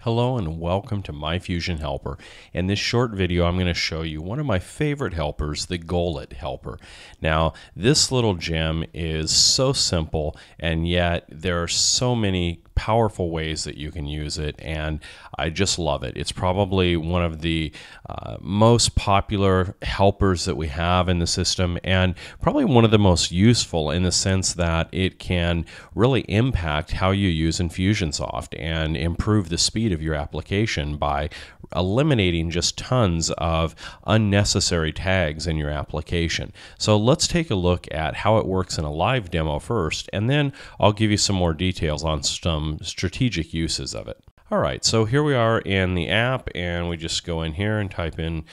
Hello and welcome to MyFusion Helper. In this short video, I'm going to show you one of my favorite helpers, the Goal-It helper. Now, this little gem is so simple, and yet there are so many powerful ways that you can use it, and I just love it. It's probably one of the most popular helpers that we have in the system, and probably one of the most useful in the sense that it can really impact how you use Infusionsoft and improve the speed of your application by eliminating just tons of unnecessary tags in your application. So let's take a look at how it works in a live demo first, and then I'll give you some more details on some strategic uses of it. All right, so here we are in the app, and we just go in here and type in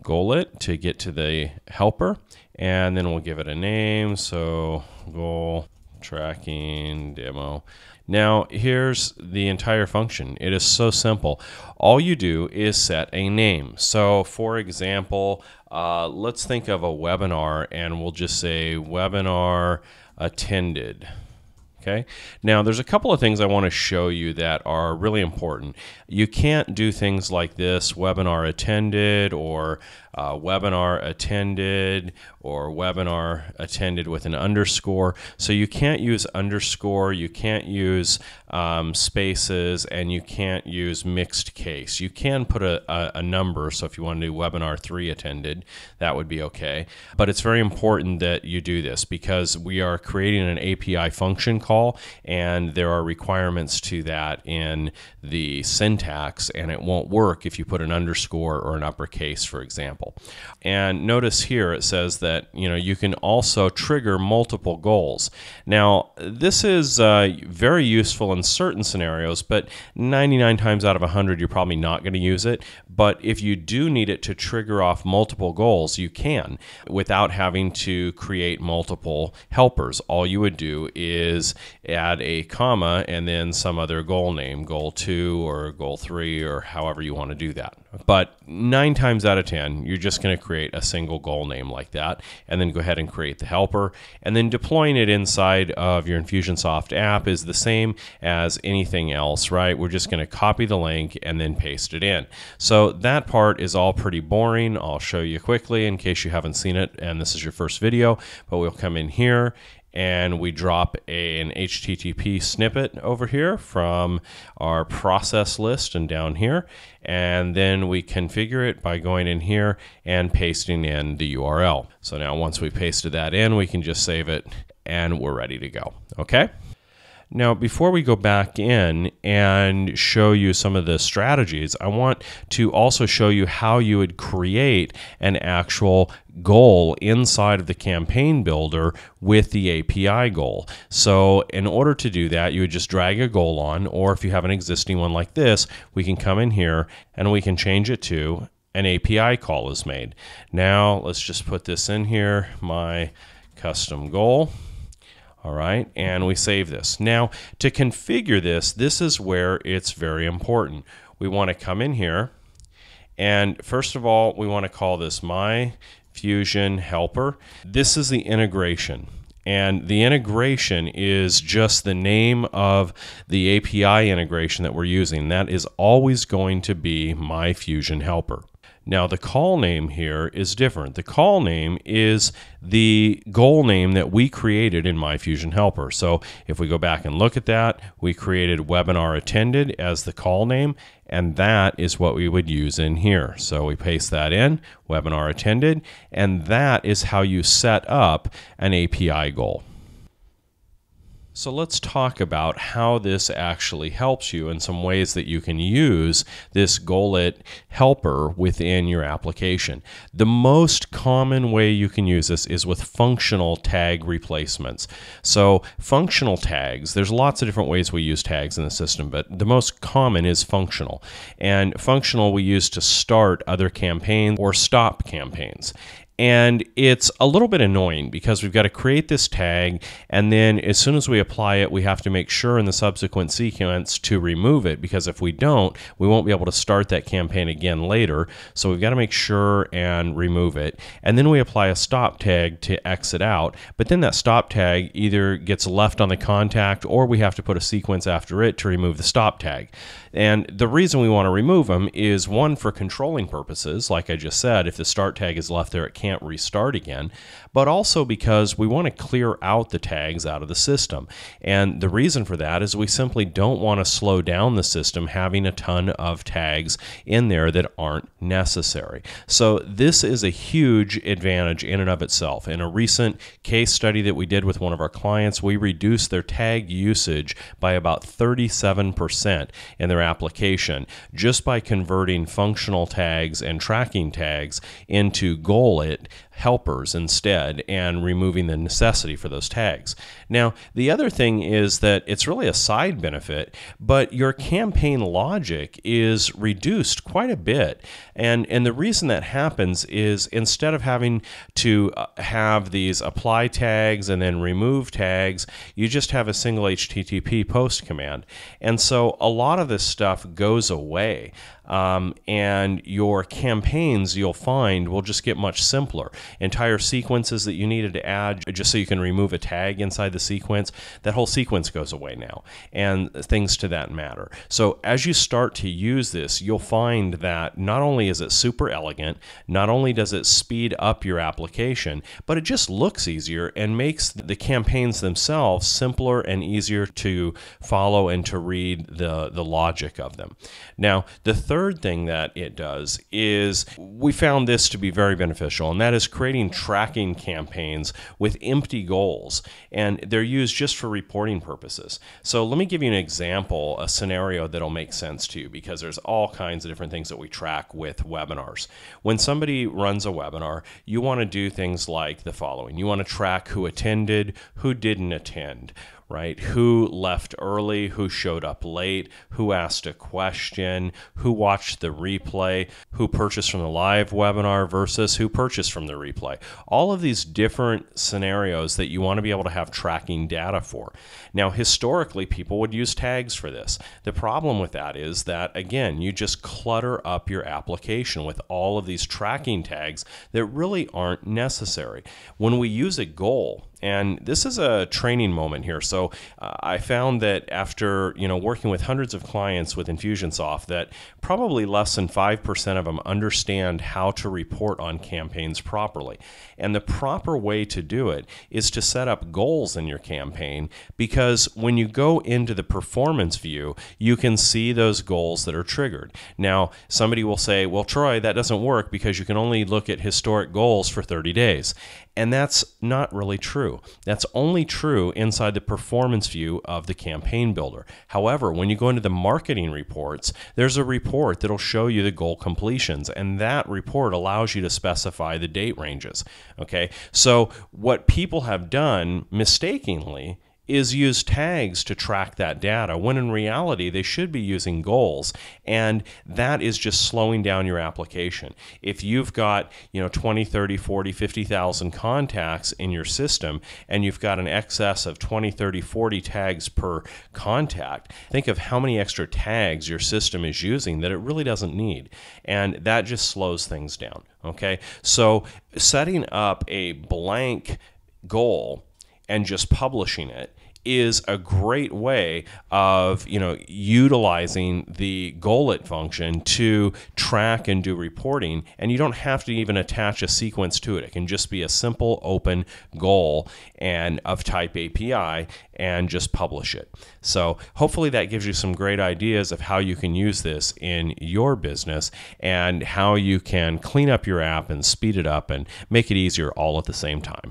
Goal-It to get to the helper, and then we'll give it a name. So goal tracking demo. Now here's the entire function. It is so simple. All you do is set a name. So for example, let's think of a webinar, and we'll just say webinar attended. Okay. Now there's a couple of things I want to show you that are really important. You can't do things like this, webinar attended, or webinar attended, or webinar attended with an underscore. So you can't use underscore, you can't use spaces, and you can't use mixed case. You can put a number, so if you want to do webinar 3 attended, that would be okay. But it's very important that you do this because we are creating an API function call, and there are requirements to that in the syntax, and it won't work if you put an underscore or an uppercase, for example. And notice here it says that you can also trigger multiple goals. Now this is very useful in certain scenarios, but 99 times out of 100 you're probably not going to use it. But if you do need it to trigger off multiple goals, you can without having to create multiple helpers. All you would do is add a comma and then some other goal name, goal 2 or goal 3 or however you want to do that. But 9 times out of 10 you're just going to create a single goal name like that, and then go ahead and create the helper, and then deploying it inside of your Infusionsoft app is the same as anything else, right? We're just going to copy the link and then paste it in. So that part is all pretty boring. I'll show you quickly in case you haven't seen it and this is your first video, but we'll come in here and we drop an HTTP snippet over here from our process list and down here, and then we configure it by going in here and pasting in the URL. So now once we pasted that in, we can just save it and we're ready to go. Okay? Now, before we go back in and show you some of the strategies, I want to also show you how you would create an actual goal inside of the campaign builder with the API goal. So in order to do that, you would just drag a goal on, or if you have an existing one like this, we can come in here and we can change it to an API call is made. Now, let's just put this in here, my custom goal. All right, and we save this. Now, to configure this, this is where it's very important. We want to come in here, and first of all, we want to call this MyFusion Helper. This is the integration, and the integration is just the name of the API integration that we're using. That is always going to be MyFusion Helper. Now the call name here is different. The call name is the goal name that we created in MyFusion Helper. So if we go back and look at that, we created webinar attended as the call name, and that is what we would use in here. So we paste that in, webinar attended, and that is how you set up an API goal. So let's talk about how this actually helps you and some ways that you can use this Goal-It helper within your application. The most common way you can use this is with functional tag replacements. So functional tags, there's lots of different ways we use tags in the system, but the most common is functional. And functional we use to start other campaigns or stop campaigns. And it's a little bit annoying because we've got to create this tag, and then as soon as we apply it, we have to make sure in the subsequent sequence to remove it, because if we don't, we won't be able to start that campaign again later. So we've got to make sure and remove it. And then we apply a stop tag to exit out, but then that stop tag either gets left on the contact or we have to put a sequence after it to remove the stop tag. And the reason we want to remove them is, one, for controlling purposes. Like I just said, if the start tag is left there, it can't restart again. But also because we want to clear out the tags out of the system. And the reason for that is we simply don't want to slow down the system having a ton of tags in there that aren't necessary. So this is a huge advantage in and of itself. In a recent case study that we did with one of our clients, we reduced their tag usage by about 37% in their application just by converting functional tags and tracking tags into goal-it helpers instead and removing the necessity for those tags. Now, the other thing is that it's really a side benefit, but your campaign logic is reduced quite a bit. And the reason that happens is instead of having to have these apply tags and then remove tags, you just have a single HTTP post command. And so a lot of this stuff goes away. And your campaigns, you'll find, will just get much simpler. Entire sequences that you needed to add just so you can remove a tag inside the sequence, that whole sequence goes away now, and things to that matter. So as you start to use this, you'll find that not only is it super elegant, not only does it speed up your application, but it just looks easier and makes the campaigns themselves simpler and easier to follow and to read the logic of them. Now, the third thing that it does is we found this to be very beneficial, and that is creating tracking campaigns with empty goals, and they're used just for reporting purposes. So let me give you an example, a scenario that'll make sense to you, because there's all kinds of different things that we track with webinars. When somebody runs a webinar, you want to do things like the following. You want to track who attended, who didn't attend, right? Who left early, who showed up late, who asked a question, who watched the replay, who purchased from the live webinar versus who purchased from the replay. All of these different scenarios that you want to be able to have tracking data for. Now, historically, people would use tags for this. The problem with that is that, again, you just clutter up your application with all of these tracking tags that really aren't necessary. When we use a goal, and this is a training moment here. So I found that after working with hundreds of clients with Infusionsoft, that probably less than 5% of them understand how to report on campaigns properly. And the proper way to do it is to set up goals in your campaign, because when you go into the performance view, you can see those goals that are triggered. Now, somebody will say, well, Troy, that doesn't work because you can only look at historic goals for 30 days. And that's not really true. That's only true inside the performance view of the campaign builder. However, when you go into the marketing reports, there's a report that'll show you the goal completions, and that report allows you to specify the date ranges. Okay, so what people have done mistakenly is use tags to track that data, when in reality they should be using goals, and that is just slowing down your application. If you've got 20, 30, 40, 50,000 contacts in your system, and you've got an excess of 20, 30, 40 tags per contact, think of how many extra tags your system is using that it really doesn't need, and that just slows things down. Okay, so setting up a blank goal and just publishing it is a great way of utilizing the goal-it function to track and do reporting, and you don't have to even attach a sequence to it. It can just be a simple open goal and of type API, and just publish it. So hopefully that gives you some great ideas of how you can use this in your business and how you can clean up your app and speed it up and make it easier all at the same time.